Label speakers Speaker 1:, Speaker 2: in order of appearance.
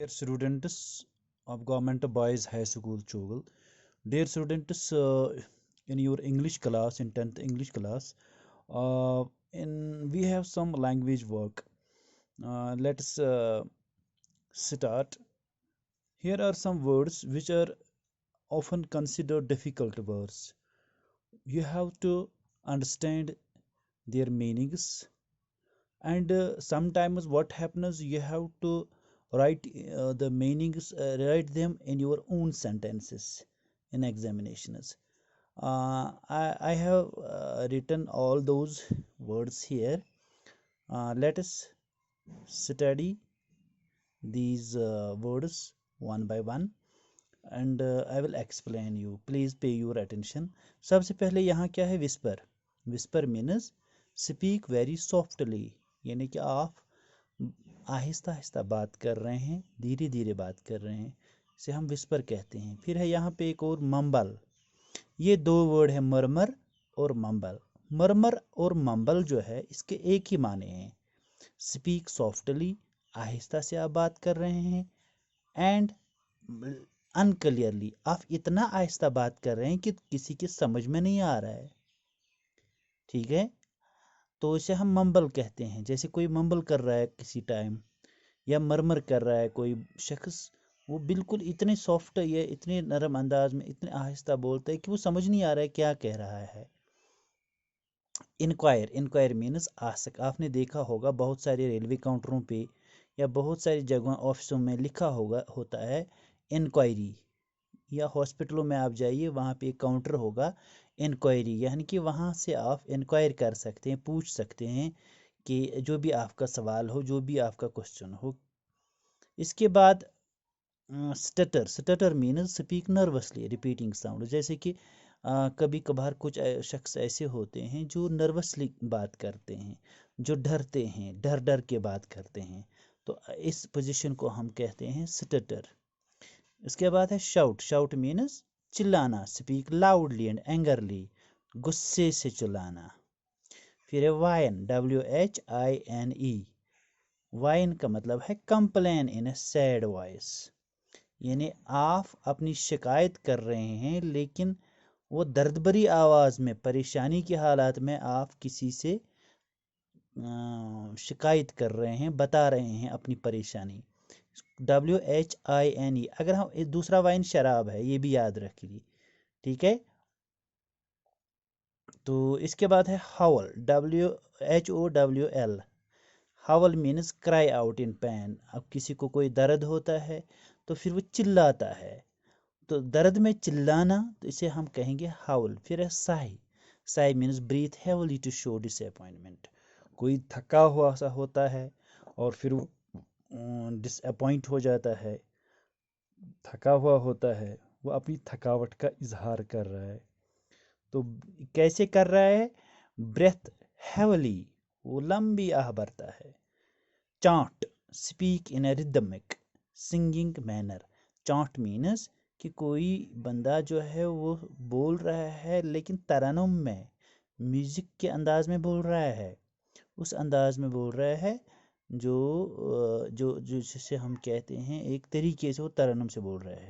Speaker 1: Dear students of Government Boys High School Chogal, dear students, in your English class, in 10th English class, in we have some language work. Let's start. Here are some words which are often considered difficult words. You have to understand their meanings, and sometimes what happens, you have to write the meanings, write them in your own sentences in examinations. I have written all those words here. Let us study these words one by one, and I will explain you. Please pay your attention. सबसे पहले यहाँ क्या है? whisper. Whisper means speak very softly, यानी कि आप आहिस्ता आहिस्ता बात कर रहे हैं, धीरे धीरे बात कर रहे हैं, इसे हम विस्पर कहते हैं। फिर है यहाँ पे एक और मम्बल। ये दो वर्ड है, मरमर और मम्बल। मरमर और मम्बल जो है, इसके एक ही माने हैं। स्पीक सॉफ्टली, आहिस्ता से आप बात कर रहे हैं, एंड अनक्लियरली, आप इतना आहिस्ता बात कर रहे हैं कि किसी के समझ में नहीं आ रहा है। ठीक है, तो इसे हम मम्बल कहते हैं। जैसे कोई मम्बल कर रहा है किसी टाइम, या मरमर कर रहा है कोई शख्स, वो बिल्कुल इतने सॉफ्ट या इतने नरम अंदाज में इतने आहिस्ता बोलता है कि वो समझ नहीं आ रहा है क्या कह रहा है। Inquire, inquire means ask. आपने देखा होगा बहुत सारे रेलवे काउंटरों पे या बहुत सारी जगह ऑफिसों में लिखा होता है इंक्वायरी, या हॉस्पिटलों में आप जाइए, वहाँ पे एक काउंटर होगा इंक्वायरी, यानी कि वहाँ से आप इंक्वायर कर सकते हैं, पूछ सकते हैं कि जो भी आपका सवाल हो, जो भी आपका क्वेश्चन हो। इसके बाद stutter, stutter means speak nervously, repeating sound. जैसे कि कभी कभार कुछ शख्स ऐसे होते हैं जो नर्वसली बात करते हैं, जो डरते हैं, डर डर के बात करते हैं, तो इस पोजीशन को हम कहते हैं स्टटर। इसके बाद है शाउट, शाउट मीन्स चिल्लाना, स्पीक लाउडली एंड एंगरली, गुस्से से चिल्लाना। फिर है वाइन, WHINE, वाइन का मतलब है कंप्लेन इन ए सैड वॉइस, यानी आप अपनी शिकायत कर रहे हैं लेकिन वो दर्द भरी आवाज़ में, परेशानी की हालात में आप किसी से शिकायत कर रहे हैं, बता रहे हैं अपनी परेशानी। WHINE। अगर हम दूसरा वाइन शराब है, ये भी याद रखिए, ठीक है। तो इसके बाद है Howell, WHOWL। Howell means cry out in pen. अब किसी को कोई दर्द होता है तो फिर वो चिल्लाता है, तो दर्द में चिल्लाना, तो इसे हम कहेंगे हाउल। फिर है sigh, sigh means breathe heavily to show disappointment. कोई थका हुआ सा होता है और फिर वो डिसअपॉइंट हो जाता है, थका हुआ होता है, वो अपनी थकावट का इजहार कर रहा है। तो कैसे कर रहा है? ब्रेथ हेवली, वो लंबी आह भरता है। Chant, speak in A rhythmic singing manner. Chant means कि कोई बंदा जो है वो बोल रहा है लेकिन तरन्नुम में, म्यूजिक के अंदाज में बोल रहा है, उस अंदाज में बोल रहा है जो जो जो जिसे हम कहते हैं एक तरीके से वो तरन्नुम से बोल रहा है।